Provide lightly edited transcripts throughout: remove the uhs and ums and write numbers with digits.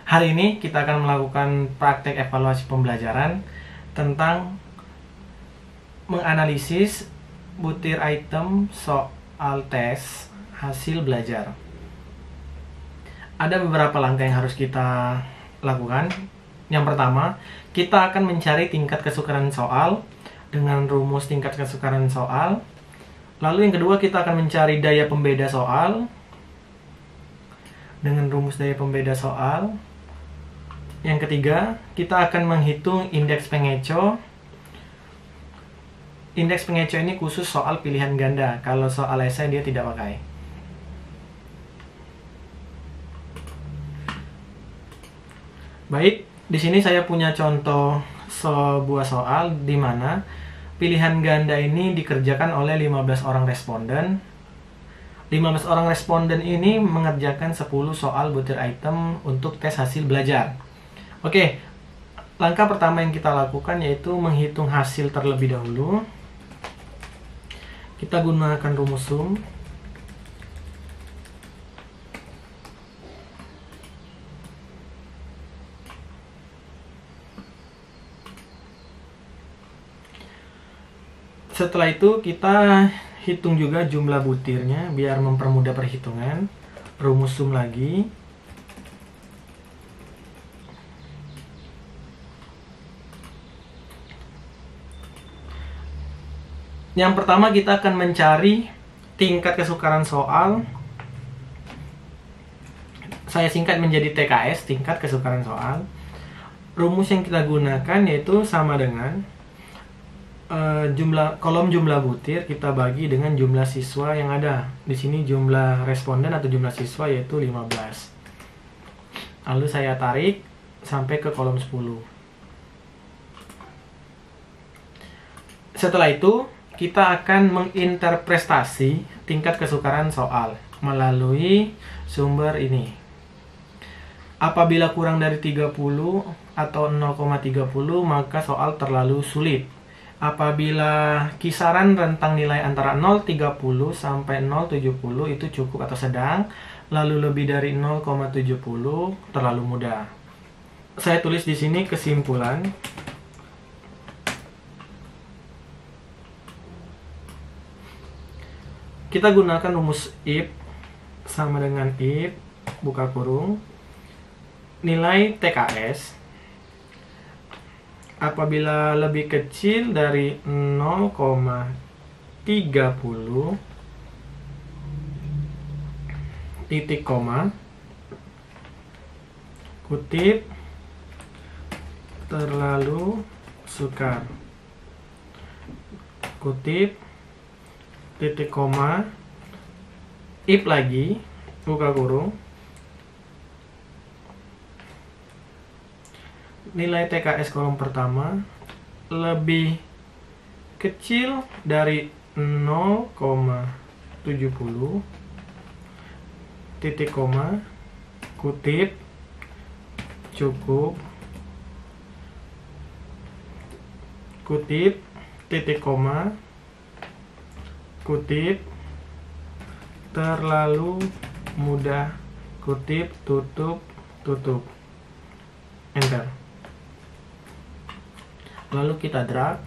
Hari ini kita akan melakukan praktek evaluasi pembelajaran tentang menganalisis butir item soal tes hasil belajar. Ada beberapa langkah yang harus kita lakukan. Yang pertama, kita akan mencari tingkat kesukaran soal dengan rumus tingkat kesukaran soal. Lalu yang kedua, kita akan mencari daya pembeda soal dengan rumus daya pembeda soal. Yang ketiga, kita akan menghitung indeks pengeco. Indeks pengeco ini khusus soal pilihan ganda. Kalau soal esai dia tidak pakai. Baik, di sini saya punya contoh sebuah soal di mana pilihan ganda ini dikerjakan oleh 15 orang responden. 15 orang responden ini mengerjakan 10 soal butir item untuk tes hasil belajar. Oke, langkah pertama yang kita lakukan yaitu menghitung hasil terlebih dahulu. Kita gunakan rumus sum. Setelah itu kita hitung juga jumlah butirnya biar mempermudah perhitungan. Rumus sum lagi. Yang pertama kita akan mencari tingkat kesukaran soal. Saya singkat menjadi TKS, tingkat kesukaran soal. Rumus yang kita gunakan yaitu sama dengan kolom jumlah butir kita bagi dengan jumlah siswa yang ada. Di sini jumlah responden atau jumlah siswa yaitu 15. Lalu saya tarik sampai ke kolom 10. Setelah itu kita akan menginterpretasi tingkat kesukaran soal melalui sumber ini. Apabila kurang dari 30 atau 0,30 maka soal terlalu sulit. Apabila kisaran rentang nilai antara 0,30 sampai 0,70 itu cukup atau sedang, lalu lebih dari 0,70 terlalu mudah. Saya tulis di sini kesimpulan. Kita gunakan rumus if sama dengan if buka kurung nilai TKS apabila lebih kecil dari 0,30 titik koma kutip terlalu sukar kutip titik koma if lagi buka kurung nilai TKS kolom pertama lebih kecil dari 0,70 titik koma kutip cukup kutip titik koma kutip terlalu mudah kutip tutup enter. Lalu kita drag.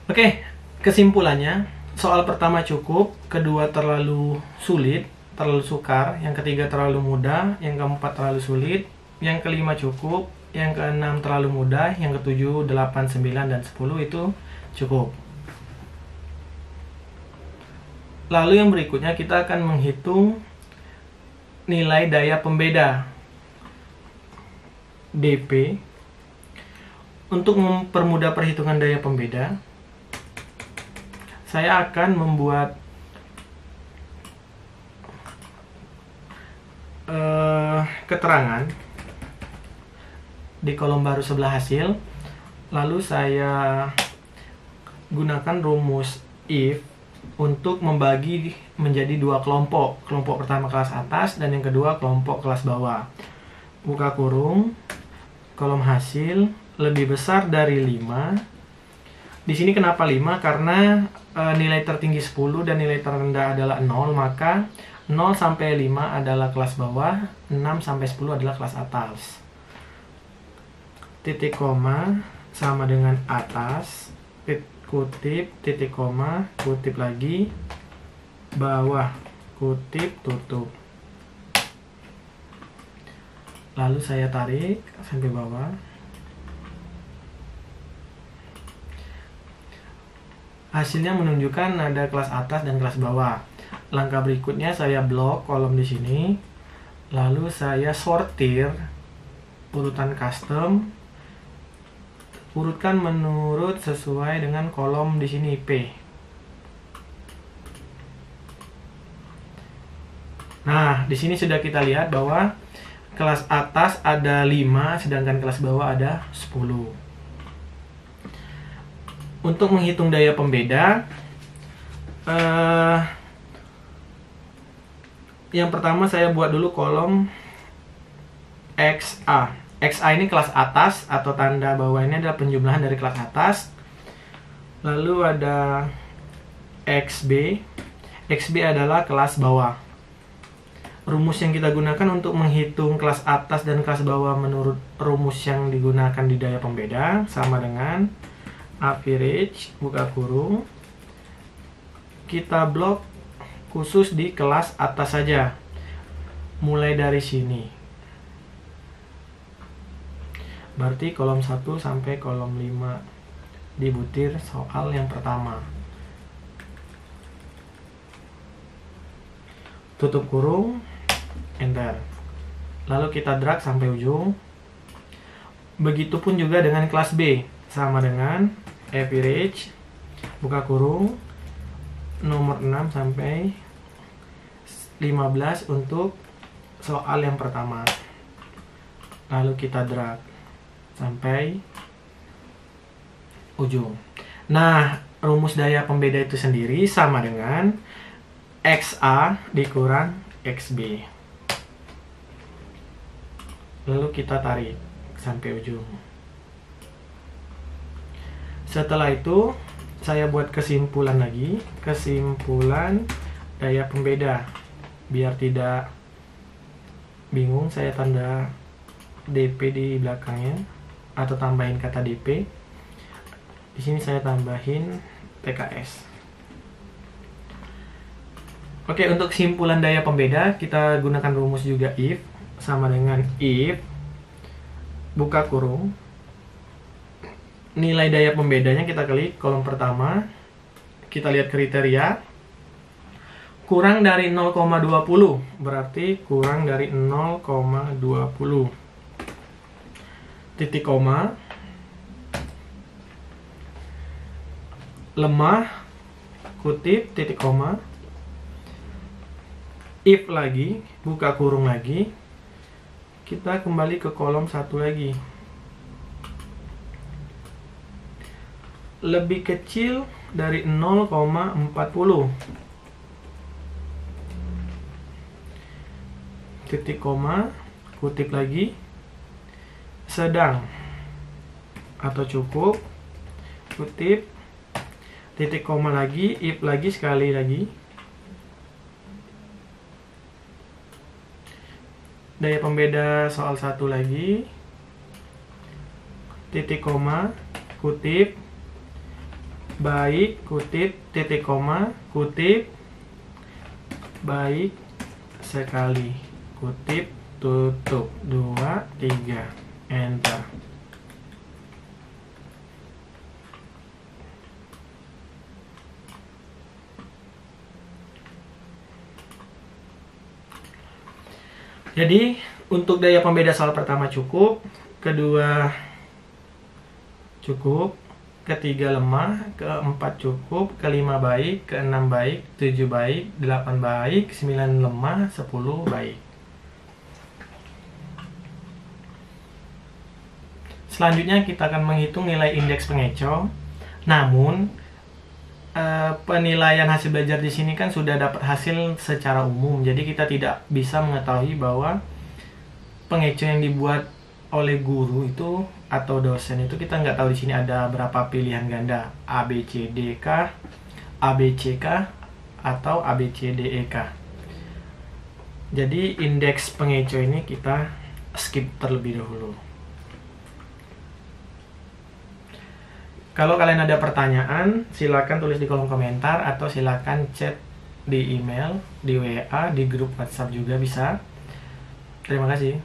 Oke, kesimpulannya, soal pertama cukup, kedua terlalu sulit, terlalu sukar, yang ketiga terlalu mudah, yang keempat terlalu sulit, yang kelima cukup, yang keenam terlalu mudah, yang ketujuh, 8, 9, dan 10 itu cukup. Lalu yang berikutnya kita akan menghitung nilai daya pembeda DP. Untuk mempermudah perhitungan daya pembeda, saya akan membuat keterangan di kolom baru sebelah hasil, lalu saya gunakan rumus if untuk membagi menjadi dua kelompok. Kelompok pertama kelas atas dan yang kedua kelompok kelas bawah. Buka kurung, kolom hasil lebih besar dari 5. Di sini kenapa 5? Karena nilai tertinggi 10 dan nilai terendah adalah 0, maka 0 sampai 5 adalah kelas bawah, 6 sampai 10 adalah kelas atas. Titik koma sama dengan atas, kutip, titik koma, kutip lagi, bawah, kutip, tutup. Lalu saya tarik sampai bawah. Hasilnya menunjukkan ada kelas atas dan kelas bawah. Langkah berikutnya saya blok kolom di sini. Lalu saya sortir urutan custom. Urutkan menurut sesuai dengan kolom di sini P. Nah, di sini sudah kita lihat bahwa kelas atas ada 5, sedangkan kelas bawah ada 10. Untuk menghitung daya pembeda, yang pertama saya buat dulu kolom XA. XA ini kelas atas, atau tanda bawah ini adalah penjumlahan dari kelas atas. Lalu ada XB. XB adalah kelas bawah. Rumus yang kita gunakan untuk menghitung kelas atas dan kelas bawah menurut rumus yang digunakan di daya pembeda sama dengan average, buka kurung. Kita blok khusus di kelas atas saja. Mulai dari sini. Berarti kolom 1 sampai kolom 5 di butir soal yang pertama. Tutup kurung, enter. Lalu kita drag sampai ujung. Begitupun juga dengan kelas B, sama dengan average, buka kurung, nomor 6 sampai 15 untuk soal yang pertama. Lalu kita drag sampai ujung. Nah, rumus daya pembeda itu sendiri sama dengan XA dikurang XB. Lalu kita tarik sampai ujung. Setelah itu, saya buat kesimpulan lagi. Kesimpulan daya pembeda. Biar tidak bingung, saya tanda DP di belakangnya. Atau tambahin kata DP. Di sini saya tambahin TKS. Oke, untuk kesimpulan daya pembeda kita gunakan rumus juga if, sama dengan if, buka kurung, nilai daya pembedanya kita klik kolom pertama, kita lihat kriteria, kurang dari 0,20, berarti kurang dari 0,20. Titik koma, lemah, kutip, titik koma, if lagi, buka kurung lagi, kita kembali ke kolom 1 lagi. Lebih kecil dari 0,40. Titik koma, kutip lagi, sedang atau cukup, kutip, titik koma lagi, if lagi sekali lagi. Daya pembeda soal 1 lagi, titik koma, kutip, baik, kutip, titik koma, kutip, baik, sekali, kutip, tutup, 2, 3. Enter. Jadi untuk daya pembeda soal pertama cukup, kedua cukup, ketiga lemah, keempat cukup, kelima baik, keenam baik, 7 baik, 8 baik, 9 lemah, 10 baik. Selanjutnya kita akan menghitung nilai indeks pengecoh. Namun penilaian hasil belajar di sini kan sudah dapat hasil secara umum, jadi kita tidak bisa mengetahui bahwa pengecoh yang dibuat oleh guru itu atau dosen itu, kita nggak tahu di sini ada berapa pilihan ganda, A, B, C, D, K, A, B, C, K, atau A, B, C, D, E, K. Jadi indeks pengecoh ini kita skip terlebih dahulu. Kalau kalian ada pertanyaan, silakan tulis di kolom komentar atau silakan chat di email, di WA, di grup WhatsApp juga bisa. Terima kasih.